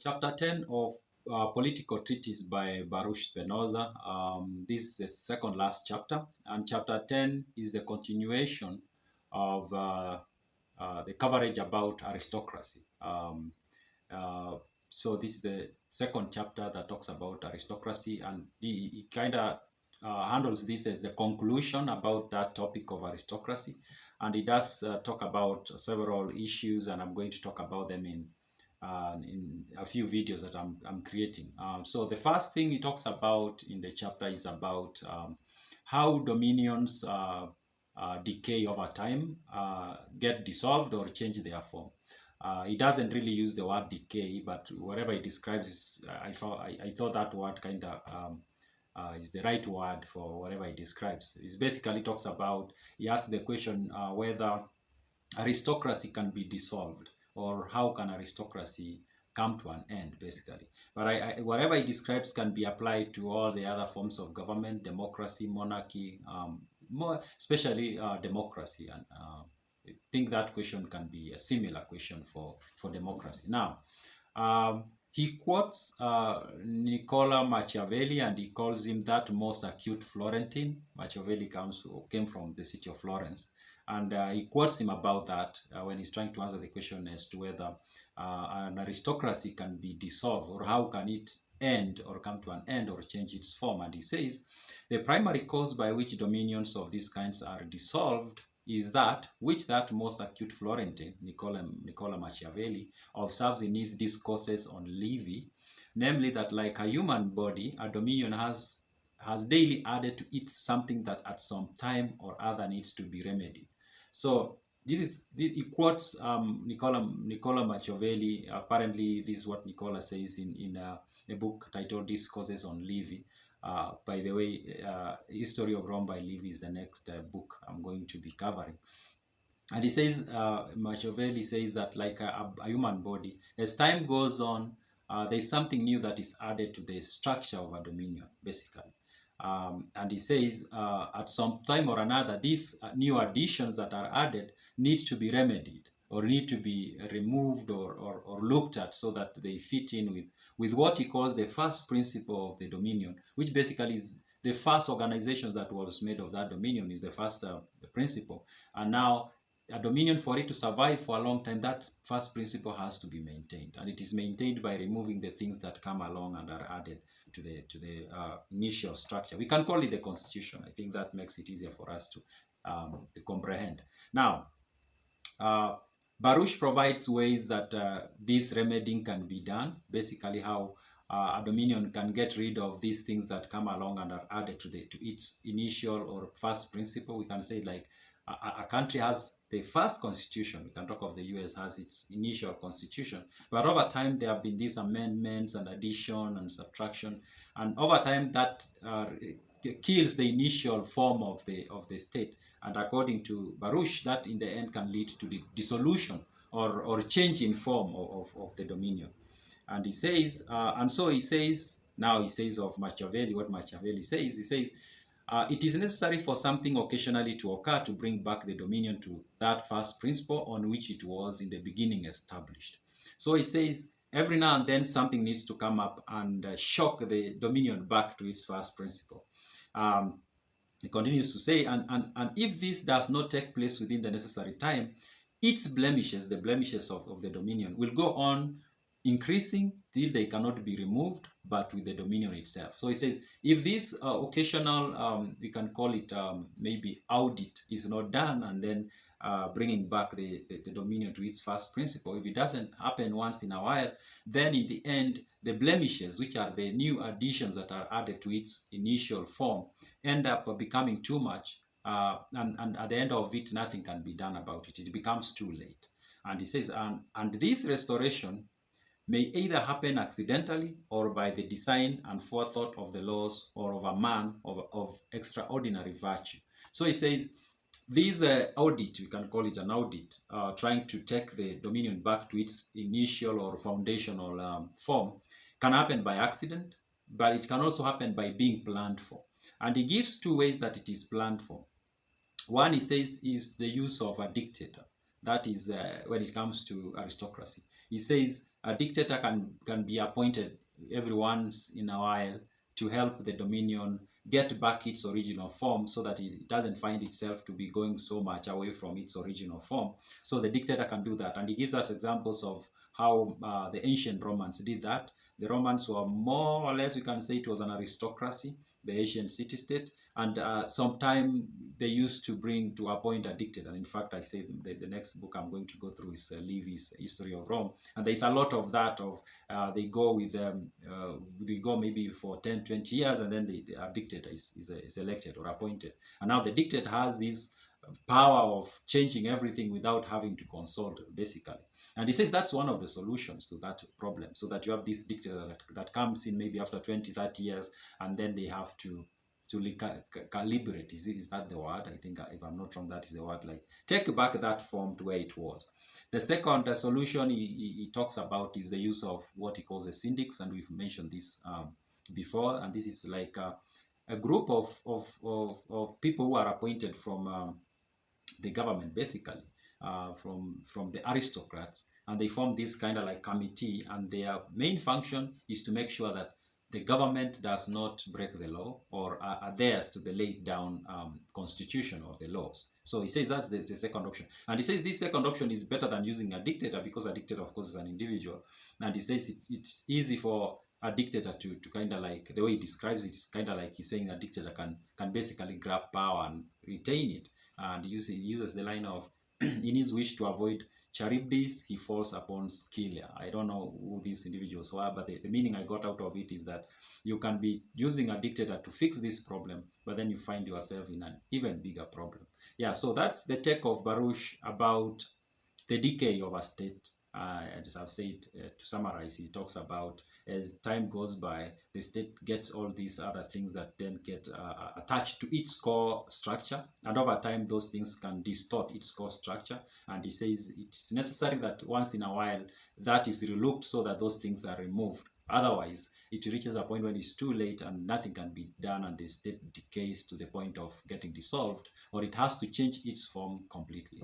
Chapter 10 of Political Treatise by Baruch Spinoza. This is the second last chapter, and chapter 10 is the continuation of the coverage about aristocracy. So this is the second chapter that talks about aristocracy, and he kind of handles this as the conclusion about that topic of aristocracy. And he does talk about several issues, and I'm going to talk about them in a few videos that I'm creating. So the first thing he talks about in the chapter is about how dominions decay over time, get dissolved or change their form. He doesn't really use the word decay, but whatever he describes is, I thought that word kind of is the right word for whatever he describes. He basically talks about, he asks the question whether aristocracy can be dissolved, or how can aristocracy come to an end, basically. But whatever he describes can be applied to all the other forms of government, democracy, monarchy, more especially democracy. And I think that question can be a similar question for democracy. Now, he quotes Niccolò Machiavelli, and he calls him that most acute Florentine. Machiavelli came from the city of Florence. And he quotes him about that when he's trying to answer the question as to whether an aristocracy can be dissolved, or how can it end or come to an end or change its form. And he says, the primary cause by which dominions of these kinds are dissolved is that which that most acute Florentine, Niccolò Machiavelli, observes in his Discourses on Livy, namely that like a human body, a dominion has daily added to it something that at some time or other needs to be remedied. So he quotes Niccolò Machiavelli. Apparently, this is what Niccolò says in a book titled Discourses on Livy. By the way, History of Rome by Livy is the next book I'm going to be covering. And he says, Machiavelli says that like a human body, as time goes on, there's something new that is added to the structure of a dominion, basically. And he says at some time or another, these new additions that are added need to be remedied, or need to be removed or looked at, so that they fit in with what he calls the first principle of the dominion, which basically is the first organizations that was made of that dominion is the first principle. And now a dominion, for it to survive for a long time, that first principle has to be maintained, and it is maintained by removing the things that come along and are added to the initial structure. We can call it the constitution. I think that makes it easier for us to comprehend. Now, Baruch provides ways that this remedying can be done. Basically, how a dominion can get rid of these things that come along and are added to its initial or first principle. We can say like a country has the first constitution. We can talk of the US has its initial constitution, but over time there have been these amendments and addition and subtraction, and over time that kills the initial form of the state. And according to Baruch, that in the end can lead to the dissolution or change in form of the dominion. And he says, and so he says, now he says of Machiavelli, what Machiavelli says, he says, it is necessary for something occasionally to occur to bring back the dominion to that first principle on which it was in the beginning established. So he says, every now and then something needs to come up and shock the dominion back to its first principle. He continues to say, and if this does not take place within the necessary time, its blemishes, the blemishes of the dominion, will go on increasing till they cannot be removed, but with the dominion itself. So he says, if this occasional, we can call it maybe audit, is not done, and then bringing back the dominion to its first principle, if it doesn't happen once in a while, then in the end, the blemishes, which are the new additions that are added to its initial form, end up becoming too much, and at the end of it, nothing can be done about it. It becomes too late. And he says, and this restoration may either happen accidentally or by the design and forethought of the laws or of a man of extraordinary virtue. So he says, this audit, we can call it an audit, trying to take the dominion back to its initial or foundational form, can happen by accident, but it can also happen by being planned for. And he gives two ways that it is planned for. One, he says, is the use of a dictator. That is when it comes to aristocracy. He says a dictator can be appointed every once in a while to help the dominion get back its original form, so that it doesn't find itself to be going so much away from its original form. So the dictator can do that. And he gives us examples of how the ancient Romans did that. The Romans were more or less, we can say it was an aristocracy, the ancient city-state, and sometime they used to appoint a dictator. And in fact, I say the next book I'm going to go through is Livy's History of Rome, and there's a lot of that. Of they go maybe for 10, 20 years, and then a dictator is elected or appointed, and now the dictator has this power of changing everything without having to consult, basically. And he says that's one of the solutions to that problem, so that you have this dictator that comes in maybe after 20, 30 years, and then they have to calibrate. Is that the word? I think, if I'm not wrong, that is the word. Like, take back that form to where it was. The second solution he talks about is the use of what he calls the syndics, and we've mentioned this before. And this is like a group of people who are appointed from the government, basically, from the aristocrats, and they form this kind of like committee, and their main function is to make sure that the government does not break the law or adheres to the laid down constitution or the laws. So he says that's the second option. And he says this second option is better than using a dictator, because a dictator, of course, is an individual. And he says it's easy for a dictator to kind of like, the way he describes it is kind of like he's saying a dictator can basically grab power and retain it. And he uses the line of, in his wish to avoid Charybdis, he falls upon Scylla. I don't know who these individuals were, but the meaning I got out of it is that you can be using a dictator to fix this problem, but then you find yourself in an even bigger problem. Yeah, so that's the take of Baruch about the decay of a state. As I've said, to summarize, he talks about, as time goes by, the state gets all these other things that then get attached to its core structure, and over time those things can distort its core structure. And he says it's necessary that once in a while that is relooked, so that those things are removed. Otherwise, it reaches a point when it's too late and nothing can be done, and the state decays to the point of getting dissolved, or it has to change its form completely.